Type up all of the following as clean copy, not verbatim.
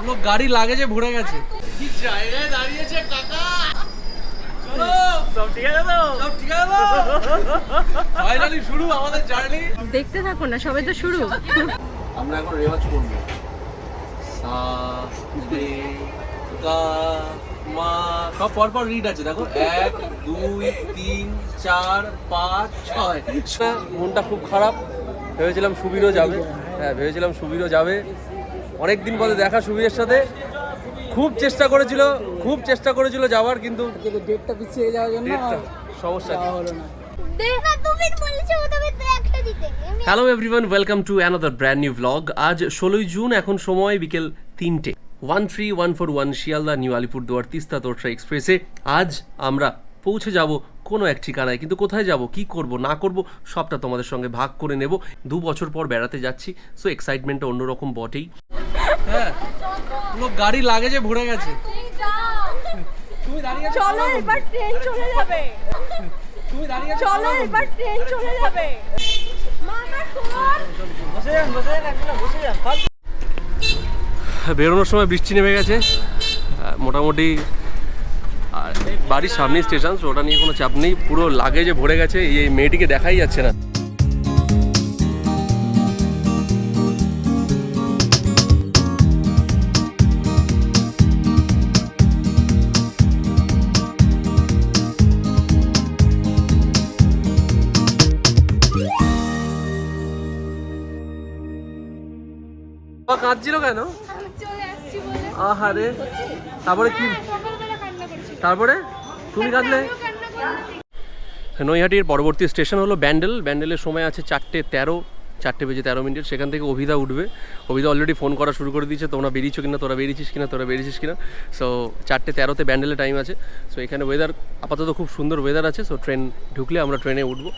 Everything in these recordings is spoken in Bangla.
পুরো গাড়ি লাগেজে ভরে গেছে। কি জায়গায় দাঁড়িয়েছে কাকা। চলো সব ঠিক আছে তো? সব ঠিক আছে তো? ফাইনালি শুরু আমাদের জার্নি। দেখতে থাকো না, সবাই তো শুরু। আমরা এখন রেওয়াজ করব। সা রে গা মা সব পর পর রিড আছে দেখো, 1 2 3 4 5 6। মনটা খুব খারাপ, ভেবেছিলাম সুবীরও যাবে। হ্যাঁ ভেবেছিলাম সুবীরও যাবে, অনেকদিন পরে দেখা সুবীরের সাথে। খুব চেষ্টা করেছিল যাওয়ার, কিন্তু ডেটটা পিছিয়ে যাওয়ার জন্য সমস্যা হলো না। Hello everyone, welcome to another brand new blog. আজ 16 জুন, এখন সময় বিকেল 3টে। 13141 শিয়ালদা নিউ আলিপুরদুয়ার তিস্তা তোরছা এক্সপ্রেসে আজ আমরা পৌঁছে যাব কোনো এক ঠিকানায়। কিন্তু কোথায় যাব, কি করব না করব সবটা তোমাদের সঙ্গে ভাগ করে নেব। 2 বছর পর বেড়াতে যাচ্ছি, সো এক্সাইটমেন্টটা অন্যরকম বটেই। হ্যাঁ পুরো গাড়ি লাগেজে ভরে গেছে। তুমি দাঁড়িয়ে আছো, চলো এবার ট্রেন চলে যাবে। তুমি দাঁড়িয়ে আছো, চলো এবার ট্রেন চলে যাবে। মামা শোন, বসে যান। বেরোনোর সময় বৃষ্টি নেমে গেছে মোটামুটি। আর বাড়ির সামনেই স্টেশন, তো ওটা নিয়ে কোনো চাপ নেই। পুরো লাগেজে ভরে গেছে, এই মেয়েটিকে দেখাই যাচ্ছে না। কাঁদছিল কেন? আহারে, তারপরে কি, তারপরে তুমি কাঁদলে? নৈহাটির পরবর্তী স্টেশন হলো ব্যান্ডেল। ব্যান্ডেলের সময় আছে 4:13 বেজে 13 মিনিট। সেখান থেকে অভিদা উঠবে। অভিদা অলরেডি ফোন করা শুরু করে দিয়েছে, তোমরা বেরিয়েছো কিনা, তোরা বেরিয়েছিস কিনা। সো 4:13 ব্যান্ডেলে টাইম আছে। সো এখানে ওয়েদার আপাতত খুব সুন্দর ওয়েদার আছে। সো ট্রেন ঢুকলে আমরা ট্রেনে উঠবো।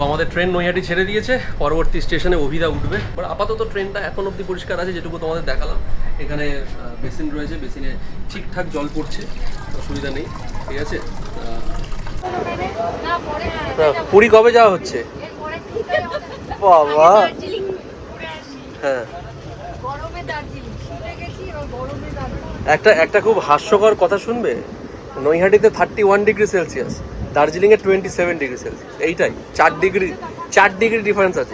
আমাদের ট্রেন নৈহাটি ছেড়ে দিয়েছে, পরবর্তী স্টেশনে অভিদা উঠবে। আপাতত ট্রেনটা এখন অবধি পরিষ্কার আছে, যেটুকু তোমাদের দেখালাম। এখানে বেসিন রয়েছে, বেসিনে ঠিকঠাক জল পড়ছে, অসুবিধা নেই। ঠিক আছে। পুরী কবে যাওয়া হচ্ছে? বাবা হ্যাঁ, একটা খুব হাস্যকর কথা শুনবে। নৈহাটিতে 31 ডিগ্রি সেলসিয়াস, দার্জিলিংয়ে 27 ডিগ্রি সেলসিয়াস। এইটাই 4 ডিগ্রি ডিফারেন্স আছে।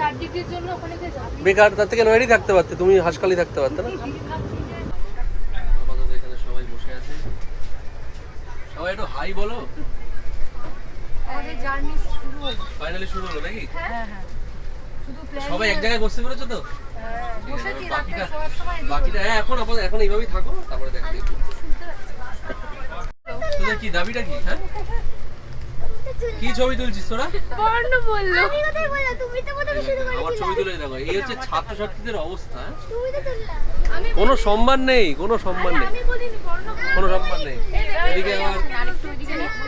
বেকার, তার থেকে নৈহাটি থাকতে পারতে, তুমি হাসখালি থাকতে পারতে না? আপাতত এখানে সবাই বসে আছে। সবাই একটু হাই বলো। ফাইনালি শুরু হলো নাকি? সবাই এক জায়গায় বসতে পেরেছো তো? বাকিটা হ্যাঁ, এখন এইভাবেই থাকো, তারপরে দেখো তোদের কি দাবিটা কি। হ্যাঁ কি ছবি তুলছিস তোরা? বর্ণ বললো। আমার ছবি তুলে দেখো, এই হচ্ছে ছাত্রছাত্রীদের অবস্থা। কোনো সম্মান নেই, কোনো সম্মান নেই।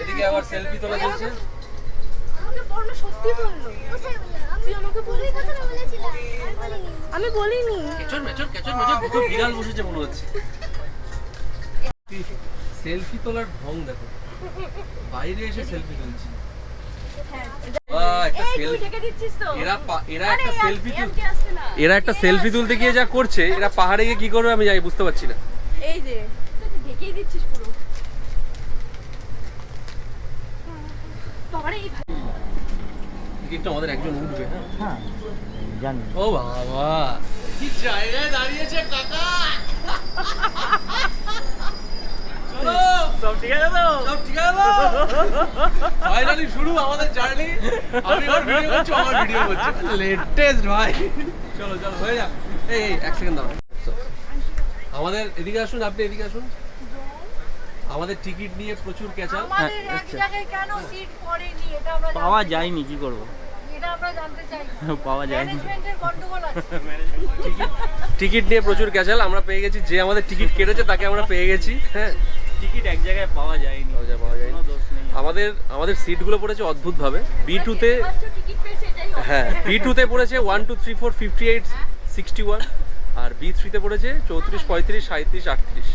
এদিকে আবার সেলফি তোলা চলছে। আমি বলিনি। দুটো বিড়াল বসেছে মনে হচ্ছে। সেলফি তোলার ঢং দেখো, বাইরে এসে সেলফি তুলছে। এরা একটা সেলফি তুলতে গিয়ে যা করছে, এরা পাহাড়ে গিয়ে কি করবে আমি যাই বুঝতে পারছি না। এই যে ঢেকেই দিচ্ছিস পুরো। আমাদের একজন উঠবে। হ্যাঁ জানি। ও বাবা, কি জায়গায় দাঁড়িয়েছে কাকা। চলো সব ঠিক আছে তো? সব ঠিক আছে তো? ফাইনালি শুরু আমাদের জার্নি। আমি ওর ভিডিও করছি, আমার ভিডিও করছে, লেটেস্ট ভাই। চলো হয়ে যাক। এই এক সেকেন্ড দাঁড়াও। আমাদের এদিকে আসুন, আপনি এদিকে আসুন। আমাদের টিকিট নিয়ে প্রচুর ক্যাচাল। পাওয়া যায়নি, কি করবো? পাওয়া যায়নি। টিকিট নিয়ে প্রচুর ক্যাচাল। আমরা পেয়ে গেছি, যে আমাদের টিকিট কেটেছে তাকে আমরা পেয়ে গেছি। হ্যাঁ টিকিট এক জায়গায় পাওয়া যায়নি। আমাদের সিটগুলো পড়েছে অদ্ভুতভাবে। B2 তে হ্যাঁ B2-তে পড়েছে 1 2 3 4 58 61 আর B3-তে পড়েছে 34 35 37 38।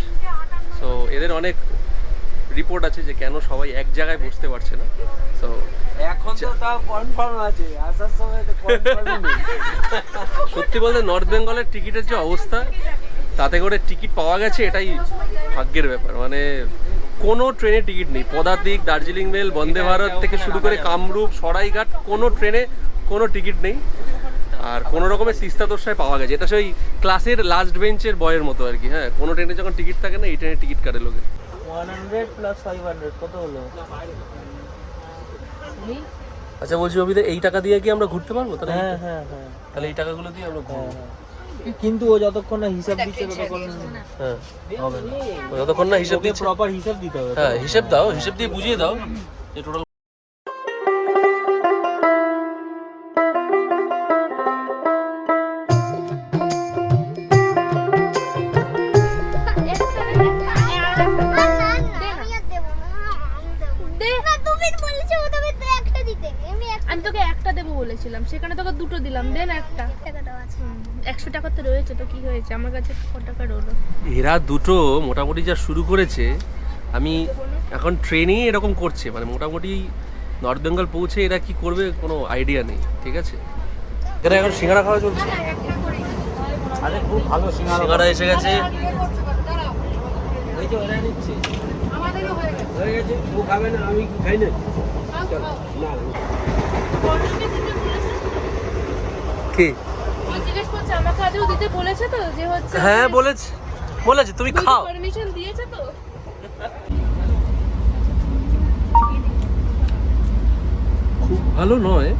সো এদের অনেক রিপোর্ট আছে যে কেন সবাই এক জায়গায় বসতে পারছে না। সো এখন তো তাও কনফার্ম আছে, আসার সময় তো কনফার্ম নেই। সত্যি বলতে নর্থ বেঙ্গলের টিকিটের যে অবস্থা, তাতে করে টিকিট পাওয়া গেছে এটাই ভাগ্যের ব্যাপার। মানে কোনো ট্রেনে টিকিট নেই, পদাতিক, দার্জিলিং মেল, বন্দে ভারত থেকে শুরু করে কামরূপ, সরাইঘাট, কোনো ট্রেনে কোনো টিকিট নেই। আর কোনো রকমের তিস্তা তোরসায় পাওয়া গেছে। এটা সেই ক্লাসের লাস্ট বেঞ্চের বয়ের মতো আর কি। হ্যাঁ, কোনো ট্রেনে যখন টিকিট থাকে না, এই ট্রেনে টিকিট কাটে লোকে। 100 প্লাস 500 কত হলো? আচ্ছা বলছি অভিদা, এই টাকা দিয়ে কি আমরা ঘুরতে পারবো? তাহলে হ্যাঁ হ্যাঁ হ্যাঁ তাহলে এই টাকাগুলো দিয়ে আমরা ঘুরবো। কিন্তু ও যতক্ষণ না হিসাব দিচ্ছে ততক্ষণ হ্যাঁ, হবে না। ও যতক্ষণ না হিসাব ওকে দিচ্ছে। প্রপার হিসাব দিতে হবে। হ্যাঁ, হিসাব দাও, হিসাব দিয়ে বুঝিয়ে দাও যে টোটাল। আমি তোকে একটা দেবো বলেছিলাম, সেখানে তোকে দুটো দিলাম, দেন একটা। 100 টাকা তো রয়েছে, তো কি হয়েছে, আমার কাছে কত টাকা রইলো? এরা দুটো মোটামুটি যা শুরু করেছে, আমি এখন ট্রেনেই এরকম করছে। মানে মোটামুটি নর্থ বেঙ্গল পৌঁছে এরা কি করবে কোনো আইডিয়া নেই। ঠিক আছে, এখানে এখন সিঙ্গারা খাওয়া চলছে। আরে খুব ভালো সিঙ্গারা এসে গেছে। ওই যে ওরা নিচ্ছে হয়ে গেছে। ও খাবে না, আমি খাই না। কি জিজ্ঞেস করছে আমাকে আদেও দিতে বলেছে তো, যে হচ্ছে হ্যাঁ বলেছে, বলেছে তুমি খাও। পারমিশন দিয়েছে তো। খুব ভালো নয়,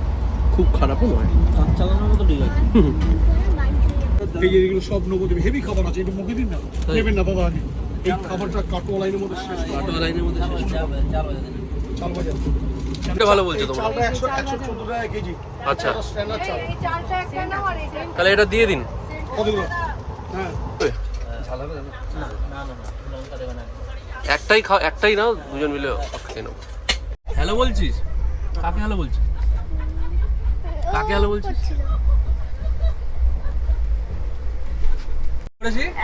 খুব খারাপও নয়। কাজ চালানোর মতো ঠিক আছে। এই যে এগুলো সব নবদ্বীপ হেভি খাবার আছে, একটু মুখে দিন না, নেবেন না দাদা। এই খাবারটা কাটোয়া লাইনের মধ্যে শেষ। কাটোয়া লাইনের মধ্যে শেষ। চাল বাজার এটা ভালো বলছো তোমরা। চালটা 114 টাকা কেজি। আচ্ছা, স্ট্যান্ডার্ড চাল। এই চালটা একটা নাও আর এটা তাহলে এটা দিয়ে দিন। কতগুলো? হ্যাঁ একটাই নাও, দুজন মিলে খেয়ে নাও। হ্যালো বলছিস? কাকে হ্যালো বলছিস? কাকে হ্যালো বলছিস?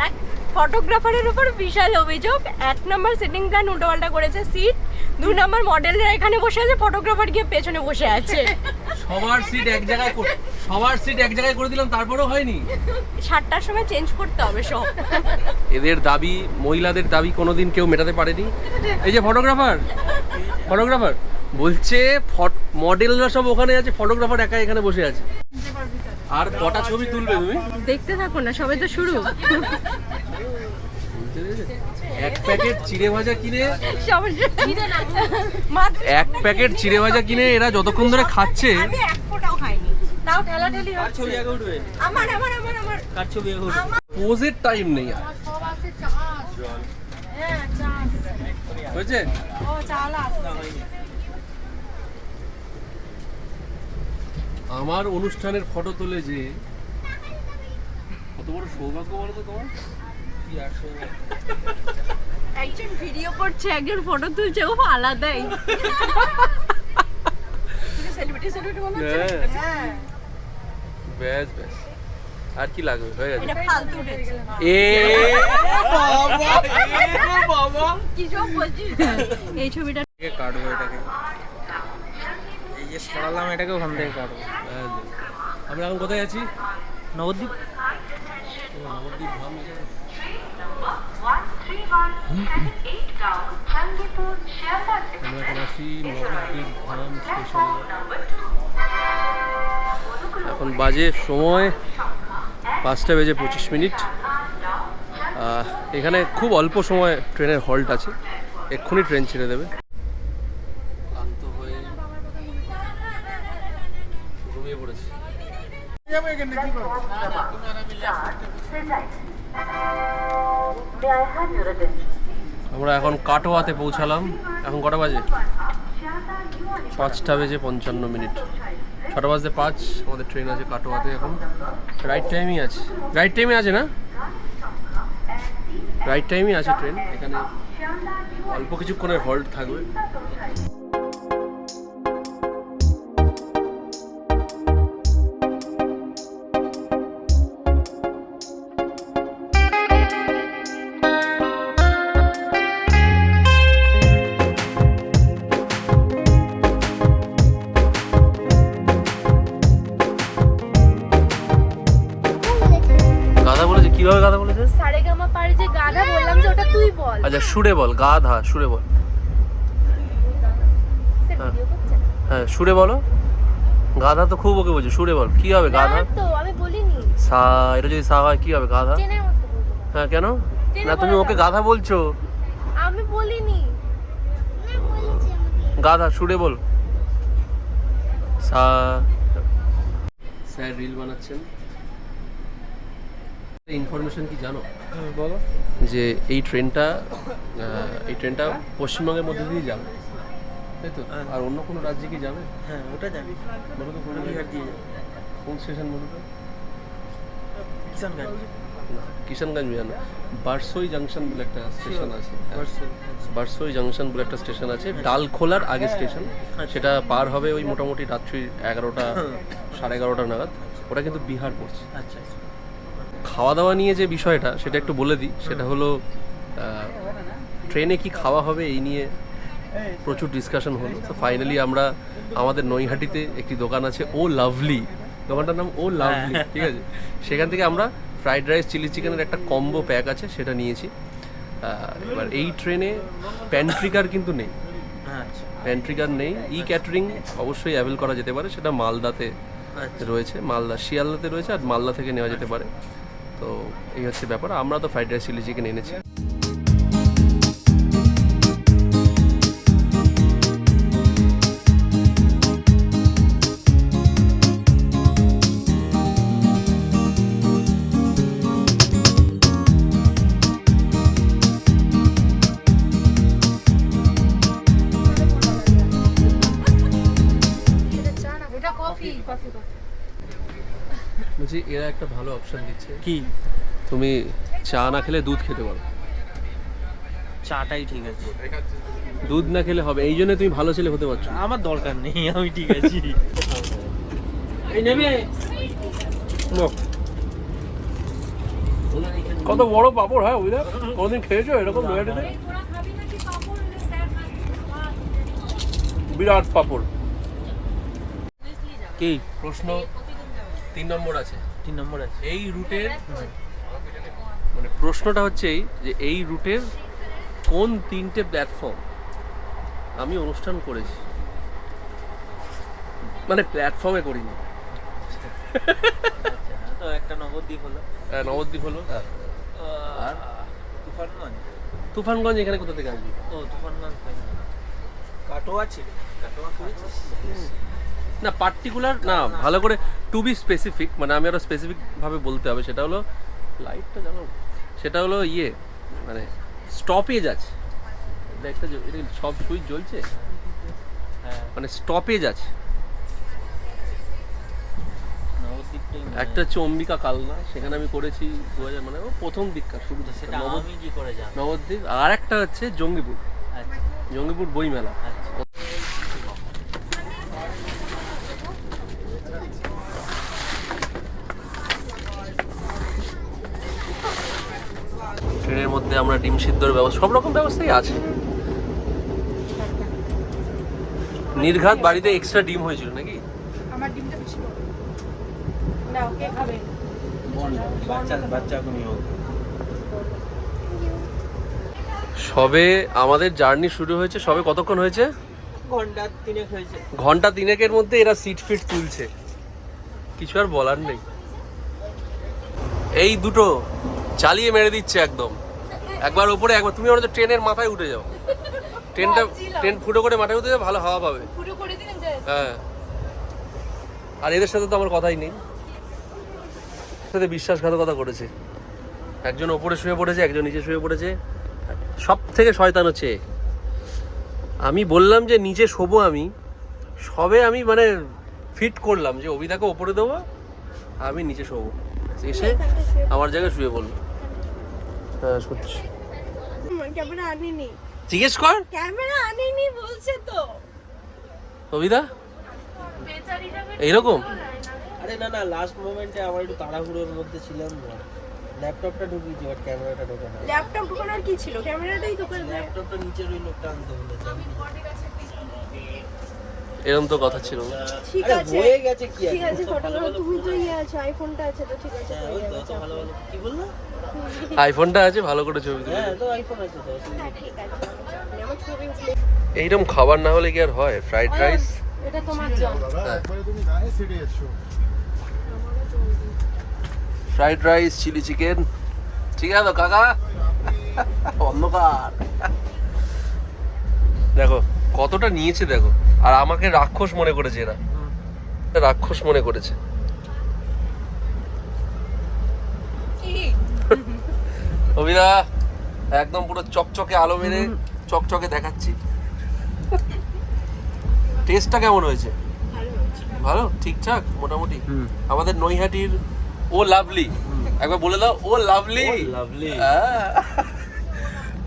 এক ফটোগ্রাফারের উপর বিশাল অভিযোগ। 1 নম্বর সিটিং প্ল্যান উল্টোপাল্টা করেছে, সিট। 2 নম্বর মডেলরা এখানে বসে আছে, ফটোগ্রাফার গিয়ে পেছনে বসে আছে। সবার সিট এক জায়গায় করে দিলাম, তারপরেও হয়নি। 7টার সময় চেঞ্জ করতে হবে সব। এদের দাবি, মহিলাদের দাবি কোনোদিন কেউ মেটাতে পারেনি। এই যে ফটোগ্রাফার বলছে মডেলরা সব ওখানে আছে, ফটোগ্রাফার একা এখানে বসে আছে। আর কটা ছবি তুলবে তুমি? দেখতে থাকো না, সবে তো শুরু। এক প্যাকেট চিড়ে ভাজা কিনে মাত্র এক প্যাকেট চিড়ে ভাজা কিনে এরা যতক্ষণ ধরে খাচ্ছে। আমি এক ফোঁটাও খাইনি, তাও ঠেলাঠেলি হচ্ছে। ছবি আগে উঠবে। আমার কার ছবি আগে উঠবে? পোজের টাইম নেই আর। হ্যাঁ, চাল। হয়েছে? ও চাল আসছে। আমার অনুষ্ঠানের ফটো তোলে যে কত বড় সৌভাগ্য বলো তো তোমার। একজন ভিডিও করছে, একজন ফটো তুলছে, ও আলাদাই। সেলিব্রিটি বলো। হ্যাঁ, ব্যাস আর কি লাগবে, হয়ে গেছে। এটা ফালতু উঠেছে। বাবা কি সব বলছিস? এই ছবিটা কাটবো এটাকে, এই যে সরালাম এটাকে ওখান থেকে কাটবো। আমরা এখন কোথায় আছি? নবদ্বীপ। নবদ্বীপ ধাম। আমরা এখন আছি নবদ্বীপ ধাম স্টেশনে। এখন বাজে সময় 5:25। এখানে খুব অল্প সময় ট্রেনের হল্ট আছে, এক্ষুনি ট্রেন ছেড়ে দেবে। ক্লান্ত হয়ে ঘুমিয়ে পড়েছি। আমরা এখন কাটোয়াতে পৌঁছালাম। এখন কটা বাজে? 5:55। 6:05 আমাদের ট্রেন আছে কাটোয়াতে। এখন রাইট টাইমই আছে, না? রাইট টাইমই আছে ট্রেন। এখানে অল্প কিছুক্ষণের হল্ট থাকবে। কিভাবে গাধা বলেছে? সারেগামা পারে যে গাধা বললাম যে ওটা তুই বল। আচ্ছা সুরে বল, গাধা সুরে বল। সে ভিডিও করছে না। হ্যাঁ সুরে বলো। গাধা তো খুব ওকে বলছে, সুরে বল কি হবে গাধা? না তো আমি বলিনি। সা, এটা যদি সা হয় কি হবে গাধা? ট্রেনের মধ্যে বলবো। হ্যাঁ কেন না তুমি ওকে গাধা বলছো? আমি বলিনি। গাধা সুরে বল। সা। স্যার রিল বানাচ্ছেন। ইনফরমেশন কি জানো বলো। যে এই ট্রেনটা পশ্চিমবঙ্গের মধ্যে দিয়ে যাবে, তাই তো? আর অন্য কোনো রাজ্যে কি যাবে? হ্যাঁ ওটা জানি, বলো তো কোন বিহার দিয়ে যাবে। কোন স্টেশন বলো তো? কিষানগঞ্জ। কিষানগঞ্জ জানো, বারসই জাংশন বলে একটা স্টেশন আছে। বারসই। বারসই জাংশন বলে একটা স্টেশন আছে, ডালখোলার আগে স্টেশন। সেটা পার হবে ওই মোটামুটি রাত্রি 11টা 11:30 নাগাদ। ওটা কিন্তু বিহার পড়ছে। আচ্ছা আচ্ছা। খাওয়া দাওয়া নিয়ে যে বিষয়টা সেটা একটু বলে দিই। সেটা হলো ট্রেনে কি খাওয়া হবে এই নিয়ে প্রচুর ডিসকাশন হলো। তো ফাইনালি আমরা আমাদের নৈহাটিতে একটি দোকান আছে ও লাভলি, দোকানটার নাম ও লাভলি, ঠিক আছে? সেখান থেকে আমরা ফ্রাইড রাইস চিলি চিকেনের একটা কম্বো প্যাক আছে সেটা নিয়েছি। এবার এই ট্রেনে প্যান্ট্রিকার কিন্তু নেই, আচ্ছা প্যান্ট্রিকার নেই। ই ক্যাটারিং অবশ্যই অ্যাভেল করা যেতে পারে, সেটা মালদাতে রয়েছে, মালদা শিয়ালদাতে রয়েছে, আর মালদা থেকে নেওয়া যেতে পারে। তো এই হচ্ছে ব্যাপার। আমরা তো ফ্রাইড রাইস চিলি চিকেন এনেছি। এটা কফি। বলছি এরা একটা ভালো অপশন দিচ্ছে, কি? তুমি চা না খেলে দুধ খেতে পারো। চাটাই ঠিক আছে, দুধ না খেলে হবে, এই জন্য তুমি ভালো ছেলে হতে পারছো। আমার দরকার নেই, আমি ঠিক আছি। এই নেবে কত বড় পাপড় হয় বুঝলে? কোনোদিন খেয়েছো এরকম নৈহাটিতে? বিরাট পাপড়। কি প্রশ্ন 3 নম্বর আছে। 3 নম্বর আছে। এই রুটের মানে প্রশ্নটা হচ্ছে এই যে এই রুটের কোন 3টে প্ল্যাটফর্ম আমি অনুষ্ঠান করেছি, মানে প্ল্যাটফর্মে করিনি। তো একটা নবদ্বীপ হলো, নবদ্বীপ হলো, আর তুফানগঞ্জ। তুফানগঞ্জ এখানে কোথা থেকে আসবি? ও তুফানগঞ্জ কাটোয়া ছিল, কাটোয়া করেছিস? না পার্টিকুলার না, ভালো করে টু বি স্পেসিফিক, মানে আমি আরো স্পেসিফিক ভাবে বলতে হবে। সেটা হলো লাইটটা জানো, সেটা হলো ইয়ে মানে স্টপেজ আছে, এটা সব সুইচ জ্বলছে, হ্যাঁ মানে স্টপেজ আছে। নবদ্বীপটাই একটা হচ্ছে অম্বিকা কালনা, সেখানে আমি করেছি 2000 মানে ও প্রথম দিককার শুরু সেটা আমি কি করে জানি? নবদ্বীপ। আর একটা হচ্ছে জঙ্গিপুর, আচ্ছা জঙ্গিপুর বইমেলা। আচ্ছা। ট্রেনের মধ্যে আমরা ডিম সিদ্ধর ব্যবস্থা, সব রকম ব্যবস্থাই আছে। নির্ঘাত বাড়িতে এক্সট্রা ডিম হয়েছিল নাকি? আমার ডিমটা বেশি বড়। নাও কে খাবে? বাচ্চা কোনি হোক। সবে আমাদের জার্নি শুরু হয়েছে, সবে কতক্ষণ হয়েছে? ঘন্টা 3 হয়েছে। ঘন্টা 3 মধ্যে এরা সিট ফিট তুলছে, কিছু আর বলার নেই। এই দুটো চালিয়ে মেরে দিচ্ছে একদম, একবার উপরে একবার। তুমি ওরা ট্রেনের মাথায় উঠে যাও, ট্রেন ফুটো করে মাথায় উঠে যাও, ভালো হাওয়া পাবে। পুরো করে দিন যে। হ্যাঁ, আর এদের সাথে তো আমার কথাই নেই, সাথে বিশ্বাসঘাতকতা করেছে। একজন ওপরে শুয়ে পড়েছে, একজন নিচে শুয়ে পড়েছে। সব থেকে শয়তান হচ্ছে, আমি বললাম যে নিচে শোবো, আমি সবে আমি মানে ফিট করলাম যে অভিদাকে ওপরে দেবো, আমি নিচে শোবো, এসে আমার জায়গায় শুয়ে পড়লো। হ্যাঁ সত্যি। ক্যামেরা আনিনি, জিজ্ঞেস কর, ক্যামেরা আনিনি বলছে তো। অভিদা এইরকম আরে না না, লাস্ট মোমেন্টে আমার একটু তাড়াহুড়োর মধ্যে ছিলাম না, ল্যাপটপটা ঢুকিয়েছি বাট ক্যামেরাটা ঢোকে না। ল্যাপটপ ঢোকানোর কি ছিল? ক্যামেরাটাই তো করে। ল্যাপটপটা নিচের ওই লোকটা আনতে বলেছে। এরকম তো কথা ছিল না। ঠিক আরে আছে হয়ে গেছে কি ঠিক আছে ফটোগ্রাফার তুমি তো ইয়ে আছে আইফোনটা আছে তো ঠিক আছে হ্যাঁ, ওই তো অত ভালো ভালো কি বললো? আইফোনটা আছে, ভালো করে ছবি তুলে। হ্যাঁ তো আইফোন আছে তো অসুবিধা হ্যাঁ নেই। ঠিক আছে আমার ছবি উঠলে এইরকম খাবার না হলে কি আর হয়? ফ্রাইড রাইস, এটা তোমার জন্য ফ্রাইড রাইস, চিলি চিকেন, ঠিক আছে তো কাকা? অন্ধকার দেখো কতটা নিয়েছে দেখো, আর আমাকে রাক্ষস মনে করেছে এরা, রাক্ষস মনে করেছে। অভিদা একদম পুরো চকচকে আলো মেরে চকচকে দেখাচ্ছি। টেস্টটা কেমন হয়েছে? ভালো, ঠিকঠাক মোটামুটি। আমাদের নৈহাটির ও লাভলি, একবার বলে দাও ও লাভলি। লাভলি।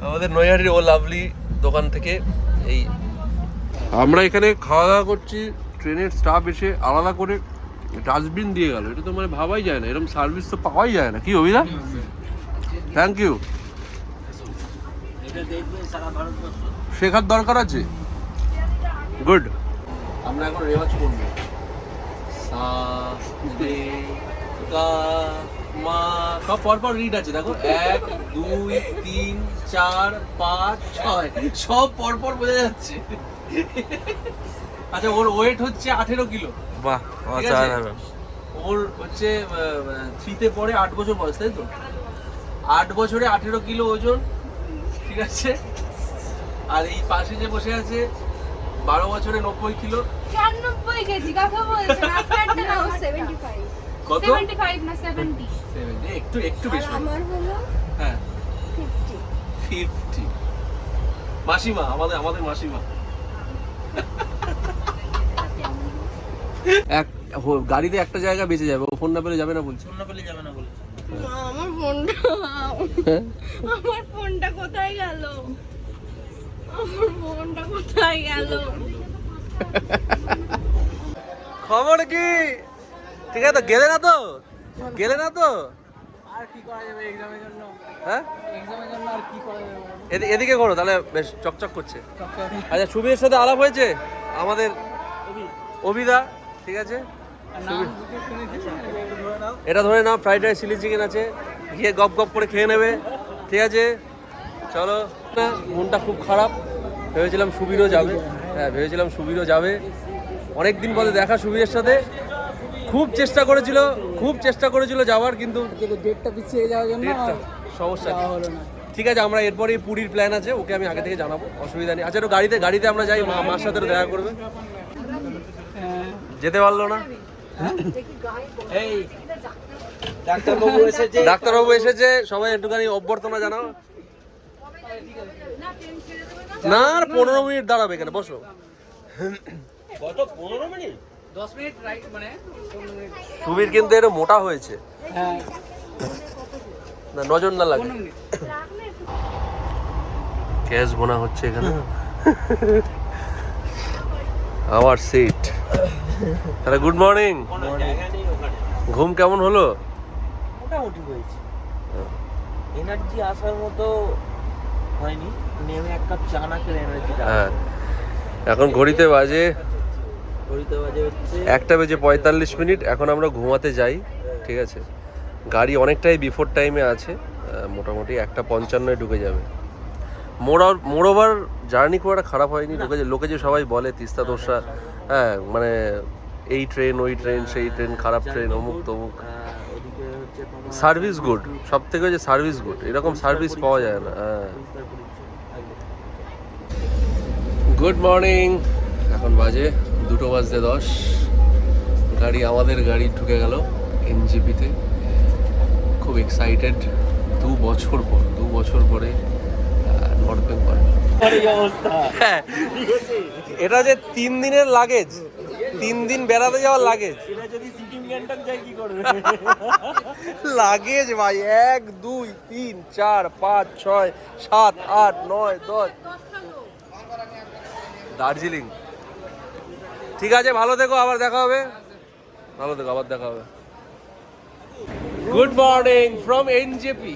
আমাদের নৈহাটির ও লাভলি দোকান থেকে এই আমরা এখানে খাওয়া দাওয়া করছি। ট্রেনের স্টাফ এসে আলাদা করে ডাস্টবিন দিয়ে গেল, এটা তো মানে ভাবাই যায় না, এরকম সার্ভিস তো পাওয়াই যায় না। কি অভিদা? Thank you. এটা দেখবে সারা ভারতবর্ষ। শেখার দরকার আছে। গুড। আমরা এখন রেওয়াজ করবো। সা রে গা মা, সব পরপর রিড আছে দেখো, 1 2 3 4 5 6, সব পরপর বোঝা যাচ্ছে। আচ্ছা ওর ওয়েট হচ্ছে 18 কিলো। বাহ, ওর হচ্ছে 3-তে পড়ে, 8 বছর বয়স, তাই তো? 8 বছরে 18 কিলো ওজন, ঠিক আছে। আর এই পাশে যে বসে আছে 12 বছরে 90 কিলো। 94 কেজি কাকা বলছেন আপনারটা না 75 কত? 75 না 70 70, একটু একটু আর বেশি। আমার হলো হ্যাঁ 50 50। মাসিমা, আমাদের মাসিমা। গাড়িতে একটা জায়গা বেঁচে যাবে, ও ফোন না পেলে যাবে না বলছে। ফোন না পেলে যাবে না বলেছে। আমার ফোনটা আমার ফোনটা কোথায় গেল? আমার ফোনটা কোথায় গেল? খবর কি? ঠিক আছে তো, গেলে না তো? গেলে না তো? আর কি করা যাবে এক্সামের জন্য? হ্যাঁ এক্সামের জন্য আর কি করা যাবে? এদিকে করো তাহলে, বেশ চকচক করছে। আচ্ছা সুবীরের সাথে আলাপ হয়েছে আমাদের অভিদা, ঠিক আছে। এটা ধরে নাও, ফ্রাইড রাইস, চিলি চিকেন আছে, গিয়ে গপ গপ করে খেয়ে নেবে, ঠিক আছে। চলো। না, মনটা খুব খারাপ, ভেবেছিলাম সুবীরও যাবে। হ্যাঁ ভেবেছিলাম সুবীরও যাবে, অনেক দিন পরে দেখা সুবীরের সাথে। খুব চেষ্টা করেছিল যাওয়ার, কিন্তু ডেটটা পিছিয়ে যাওয়ার জন্য ডেটটা সমস্যা নেই। হলো না। ঠিক আছে, আমরা এরপরে পুরীর প্ল্যান আছে, ওকে আমি আগে থেকে জানাবো, অসুবিধা নেই। আচ্ছা একটু গাড়িতে আমরা যাই, মার সাথে দেখা করবে। যেতে পারলো না। এই ডাক্তারবাবু এসেছে। ডাক্তারবাবু এসেছে, সবাই একটুখানি অভ্যর্থনা জানাও। না আর 15 মিনিট দাঁড়াবে এখানে, বসো। কত 15 মিনিট? 10 মিনিট রাইট মানে সুবীর কিন্তু একটু মোটা হয়েছে, হ্যাঁ না নজর না লাগে। 15 মিনিট ক্যাশ বোনা হচ্ছে এখানে। আমার সিট। তাহলে গুড মর্নিং। কোনো জায়গা নেই ওখানে। ঘুম কেমন হলো? মোটামুটি হয়েছে, এনার্জি আসার মতো হয়নি। নেমে এক কাপ চা না খেলে এনার্জিটা হ্যাঁ এখন ঘড়িতে বাজে ঘড়িতে বাজে হচ্ছে 1:45। এখন আমরা ঘুমাতে যাই, ঠিক আছে। গাড়ি অনেকটাই বিফোর টাইমে আছে, মোটামুটি 1:55 ঢুকে যাবে। মোরওভার জার্নি খুব একটা খারাপ হয়নি। লোকে যে সবাই বলে তিস্তা তোরসা, হ্যাঁ মানে এই ট্রেন ওই ট্রেন সেই ট্রেন, খারাপ ট্রেন, অমুক তমুক। ওদিকে হচ্ছে তোমার সার্ভিস গুড, সব থেকে হচ্ছে সার্ভিস গুড, এরকম সার্ভিস পাওয়া যায় না। হ্যাঁ গুড মর্নিং। এখন বাজে 2:10। আমাদের গাড়ি ঢুকে গেল এনজেপিতে। খুব এক্সাইটেড, 2 বছর পরে নর্থ বেঙ্গল। এই অবস্থা। হ্যাঁ এটা যে 3 দিনের লাগেজ, 3 দিন বেড়াতে যাওয়ার লাগেজ। এটা যদি সিকিম গ্যাংটক যায় কি করবে? লাগেজ ভাই 1 2 3 4 5 6 7 8 9 10। দার্জিলিং। ঠিক আছে, ভালো থেকো, আবার দেখা হবে। Good morning from NJP.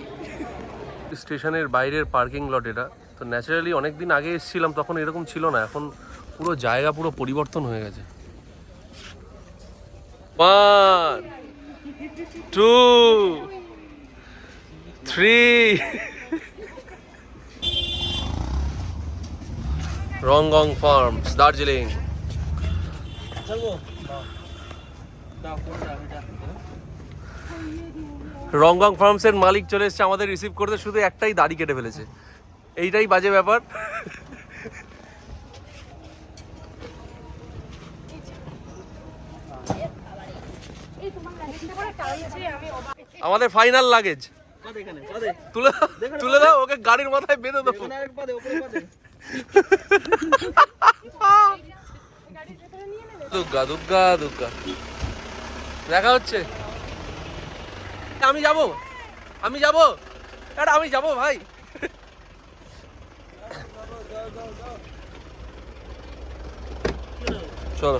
স্টেশনের বাইরের পার্কিং লট এটা। তো ন্যাচারালি অনেক দিন আগে এসেছিলাম, তখন এরকম ছিল না, এখন পুরো জায়গা পুরো পরিবর্তন হয়ে গেছে। 1 2 3 রংগং ফার্মস, দার্জিলিং। চলবো দাও কোনটা এটা রংগং ফার্মসের মালিক চলে এসেছে আমাদের রিসিভ করতে, শুধু একটাই দাড়ি কেটে ফেলেছে, এইটাই বাজে ব্যাপার। আমাদের ফাইনাল লাগেজ কত এখানে কত তুলে তুলে দাও, ওকে গাড়ির মাথায় বেঁধে দেবো। এখানে আরেক পাদে উপরে পাদে দুগ্গা দুগ্গা দুগ্গা, দেখা হচ্ছে। আমি যাব আরে আমি যাব ভাই। চলো